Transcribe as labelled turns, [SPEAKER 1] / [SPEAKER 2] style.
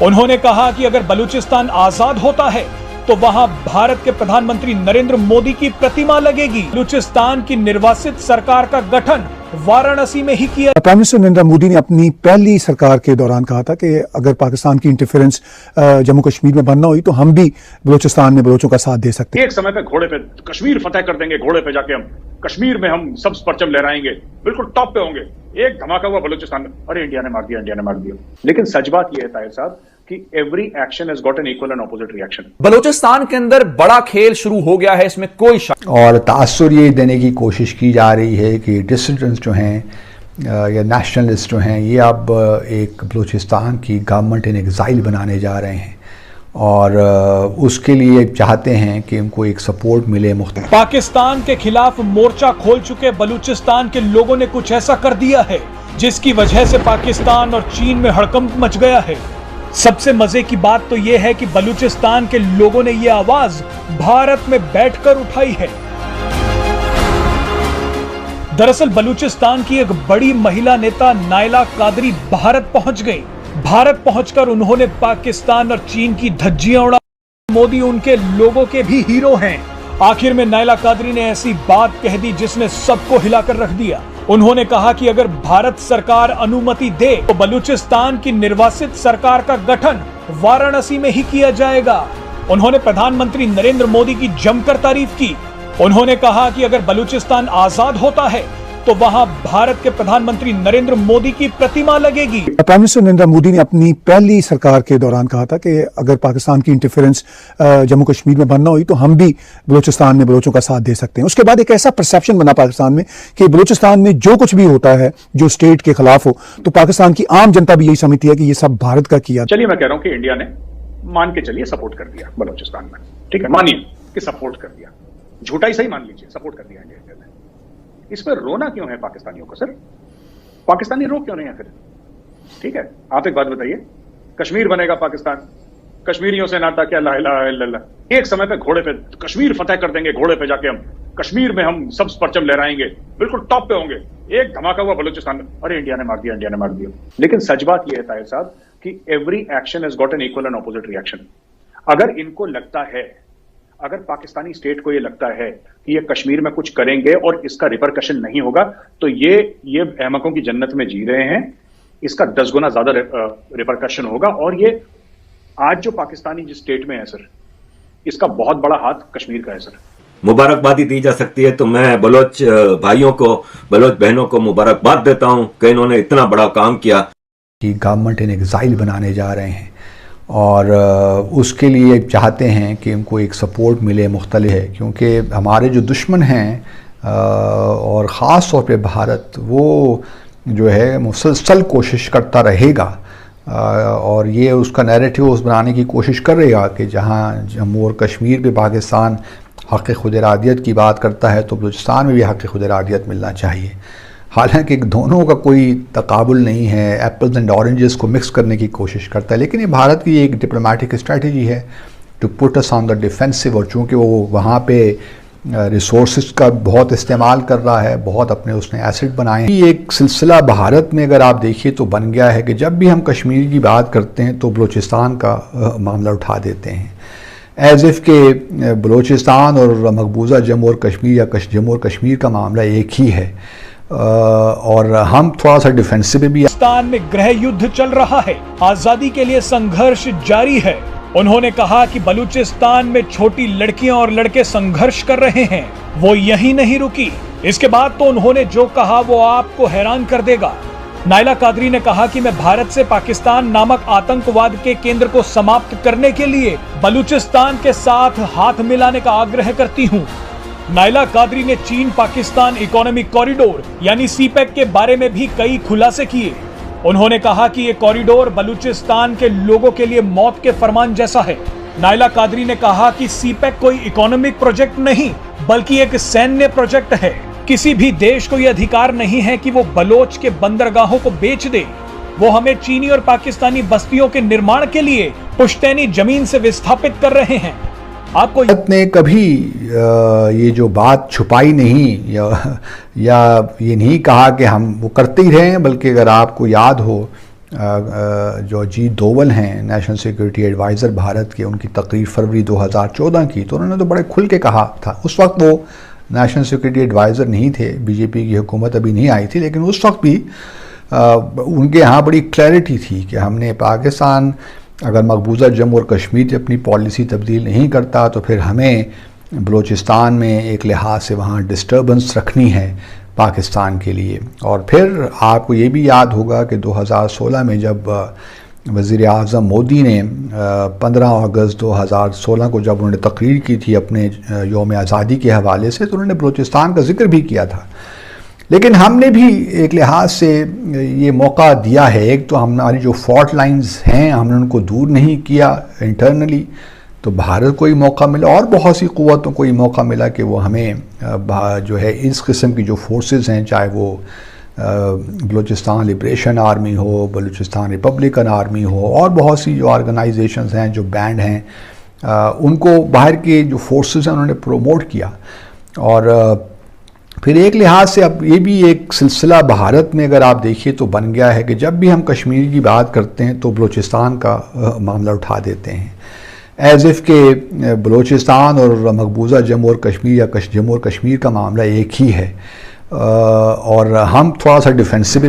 [SPEAKER 1] उन्होंने कहा कि अगर बलूचिस्तान आजाद होता है तो वहां भारत के प्रधानमंत्री नरेंद्र मोदी की प्रतिमा लगेगी। बलूचिस्तान की निर्वासित सरकार का गठन वाराणसी में ही किया।
[SPEAKER 2] प्राइम मिनिस्टर नरेंद्र मोदी ने अपनी पहली सरकार के दौरान कहा था कि अगर पाकिस्तान की इंटरफेरेंस जम्मू कश्मीर में बनना हुई तो हम भी बलूचिस्तान में बलोचों का साथ दे सकते हैं।
[SPEAKER 3] एक समय पे घोड़े पे कश्मीर फतेह कर देंगे, घोड़े पे जाके हम कश्मीर में हम सब परचम लहराएंगे, बिल्कुल टॉप पे होंगे। एक धमाका हुआ बलूचिस्तान में, अरे इंडिया ने मार दिया, इंडिया ने मार दिया। लेकिन सच बात यह है ताहिर साहब कि every action has got an equal and opposite reaction.
[SPEAKER 4] Balochistan के अंदर बड़ा खेल शुरू हो गया है, इसमें कोई शक।
[SPEAKER 5] और तासुर ये देने की कोशिश की जा रही है कि डिसिडेंट्स जो हैं या नेशनलिस्ट जो हैं ये अब एक बलूचिस्तान की गवर्नमेंट इन एग्जाइल बनाने जा रहे हैं और उसके लिए चाहते हैं कि उनको एक सपोर्ट मिले।
[SPEAKER 1] पाकिस्तान के खिलाफ मोर्चा खोल चुके बलूचिस्तान के लोगों ने कुछ ऐसा कर दिया है जिसकी वजह से पाकिस्तान और चीन में हड़कंप मच गया है। सबसे मजे की बात तो यह है कि बलूचिस्तान के लोगों ने यह आवाज भारत में बैठकर उठाई है। दरअसल बलूचिस्तान की एक बड़ी महिला नेता नायला कादरी भारत पहुंच गई। भारत पहुंचकर उन्होंने पाकिस्तान और चीन की धज्जियां उड़ा। मोदी उनके लोगों के भी हीरो हैं। आखिर में नायला कादरी ने ऐसी बात कह दी जिसने सबको हिलाकर रख दिया। उन्होंने कहा कि अगर भारत सरकार अनुमति दे तो बलूचिस्तान की निर्वासित सरकार का गठन वाराणसी में ही किया जाएगा। उन्होंने प्रधानमंत्री नरेंद्र मोदी की जमकर तारीफ की। उन्होंने कहा कि अगर बलूचिस्तान आजाद होता है तो वहां भारत के प्रधानमंत्री नरेंद्र मोदी की प्रतिमा लगेगी।
[SPEAKER 2] प्राइम मिनिस्टर नरेंद्र मोदी ने अपनी पहली सरकार के दौरान कहा था कि अगर पाकिस्तान की इंटरफेरेंस जम्मू कश्मीर में बनना हुई तो हम भी बलूचिस्तान में बलोचों का साथ दे सकते हैं। उसके बाद एक ऐसा परसेप्शन बना पाकिस्तान में कि बलूचिस्तान में जो कुछ भी होता है जो स्टेट के खिलाफ हो तो पाकिस्तान की आम जनता भी यही समझती है कि ये सब भारत का किया।
[SPEAKER 3] चलिए मैं कह रहा हूं कि इंडिया ने मान के चलिए सपोर्ट कर दिया बलूचिस्तान में, ठीक है, मानिए कि सपोर्ट कर दिया, झूठा ही सही मान लीजिए, सपोर्ट कर दिया इंडिया ने। इस पर रोना क्यों है पाकिस्तानियों को? सर पाकिस्तानी रो क्यों नहीं है फिर? ठीक है, आप एक बात बताइए, कश्मीर बनेगा पाकिस्तान, कश्मीरियों से नाता क्या, ला इलाहा इल्लल्लाह। एक समय पे घोड़े पे कश्मीर फतेह कर देंगे, घोड़े पे जाके हम कश्मीर में हम सब परचम लहराएंगे, बिल्कुल टॉप पे होंगे। एक धमाका हुआ बलूचिस्तान में, अरे इंडिया ने मार दिया, इंडिया ने मार दिया। लेकिन सच बात यह है ताहिर साहब कि every action has got an equal and opposite reaction. अगर इनको लगता है, अगर पाकिस्तानी स्टेट को यह लगता है कि ये कश्मीर में कुछ करेंगे और इसका रिपरकशन नहीं होगा तो ये अहमकों की जन्नत में जी रहे हैं। इसका 10 गुना ज्यादा रिपरकशन होगा। और ये आज जो पाकिस्तानी जिस स्टेट में है सर, इसका बहुत बड़ा हाथ कश्मीर का है सर।
[SPEAKER 6] मुबारकबादी दी जा सकती है तो मैं बलोच भाइयों को, बलोच बहनों को मुबारकबाद देता हूं कि इन्होंने इतना बड़ा काम किया।
[SPEAKER 5] कि गवर्नमेंट इन एग्जाइल बनाने जा रहे हैं और उसके लिए चाहते हैं कि उनको एक सपोर्ट मिले मुख्तलिफ है, क्योंकि हमारे जो दुश्मन हैं और ख़ास तौर पे भारत, वो जो है मुसलसल कोशिश करता रहेगा और ये उसका नैरेटिव बनाने की कोशिश करेगा कि जहाँ जम्मू और कश्मीर पे पाकिस्तान हक़ खुद इरादियत की बात करता है तो बलूचिस्तान में भी हक़ खुद इरादियत मिलना चाहिए। हालांकि दोनों का कोई तकाबुल नहीं है, एप्पल्स एंड ऑरेंजेस को मिक्स करने की कोशिश करता है, लेकिन ये भारत की एक डिप्लोमेटिक स्ट्रेटजी है to put us on the defensive. और चूँकि वो वहाँ पे रिसोर्स का बहुत इस्तेमाल कर रहा है, बहुत अपने उसने एसेट बनाए हैं। ये एक सिलसिला भारत में अगर आप देखिए तो बन गया है कि जब भी हम कश्मीर की बात करते हैं तो बलूचिस्तान का मामला उठा देते हैं, एज इफ़ के बलूचिस्तान और मकबूजा जम्मू और कश्मीर या जम्मू और कश्मीर का मामला एक ही है और हम थोड़ा सा डिफेंसिव भी।
[SPEAKER 1] पाकिस्तान में गृह युद्ध चल रहा है, आजादी के लिए संघर्ष जारी है। उन्होंने कहा कि बलूचिस्तान में छोटी लड़कियां और लड़के संघर्ष कर रहे हैं, वो यहीं नहीं रुकी। इसके बाद तो उन्होंने जो कहा वो आपको हैरान कर देगा। नायला कादरी ने कहा कि मैं भारत से पाकिस्तान नामक आतंकवाद के केंद्र को समाप्त करने के लिए बलूचिस्तान के साथ हाथ मिलाने का आग्रह करती हूँ। नायला कादरी ने चीन पाकिस्तान इकोनॉमिक कॉरिडोर यानी सीपेक के बारे में भी कई खुलासे किए। उन्होंने कहा कि ये कॉरिडोर बलूचिस्तान के लोगों के लिए मौत के फरमान जैसा है। नायला कादरी ने कहा कि सीपेक कोई इकोनॉमिक प्रोजेक्ट नहीं बल्कि एक सैन्य प्रोजेक्ट है। किसी भी देश को यह अधिकार नहीं है कि वो बलोच के बंदरगाहों को बेच दे। वो हमें चीनी और पाकिस्तानी बस्तियों के निर्माण के लिए पुश्तैनी जमीन से विस्थापित कर रहे हैं। आपको
[SPEAKER 5] ने कभी ये जो बात छुपाई नहीं या ये नहीं कहा कि हम वो करते ही रहे हैं, बल्कि अगर आपको याद हो जो अजीत डोवल हैं नेशनल सिक्योरिटी एडवाइज़र भारत के, उनकी तकरीर फरवरी 2014 की, तो उन्होंने तो बड़े खुल के कहा था। उस वक्त वो नेशनल सिक्योरिटी एडवाइज़र नहीं थे, बीजेपी की हुकूमत अभी नहीं आई थी, लेकिन उस वक्त भी उनके यहाँ बड़ी क्लैरिटी थी कि हमने पाकिस्तान अगर मकबूजा जम्मू और कश्मीर अपनी पॉलिसी तब्दील नहीं करता तो फिर हमें बलूचिस्तान में एक लिहाज से वहाँ डिस्टर्बेंस रखनी है पाकिस्तान के लिए। और फिर आपको ये भी याद होगा कि 2016 में जब वज़ीर आज़म मोदी ने 15 अगस्त 2016 को जब उन्होंने तकरीर की थी अपने यौम आज़ादी के हवाले से, तो उन्होंने बलूचिस्तान का जिक्र भी किया था। लेकिन हमने भी एक लिहाज से ये मौका दिया है, एक तो हमारी जो फॉल्ट लाइंस हैं हमने उनको दूर नहीं किया इंटरनली, तो भारत को ही मौका मिला और बहुत सी क़ुव्वतों को ही मौका मिला कि वो हमें जो है इस किस्म की जो फोर्सेस हैं, चाहे वो बलूचिस्तान लिबरेशन आर्मी हो, बलूचिस्तान रिपब्लिकन आर्मी हो, और बहुत सी जो ऑर्गेनाइजेशंस हैं जो बैंड हैं, उनको बाहर के जो फोर्सेस हैं उन्होंने प्रोमोट किया। और फिर एक लिहाज से अब ये भी एक सिलसिला भारत में अगर आप देखिए तो बन गया है कि जब भी हम कश्मीर की बात करते हैं तो बलूचिस्तान का मामला उठा देते हैं, एज इफ़ के बलूचिस्तान और मकबूजा जम्मू और कश्मीर या जम्मू और कश्मीर का मामला एक ही है, और हम थोड़ा सा डिफेंसिव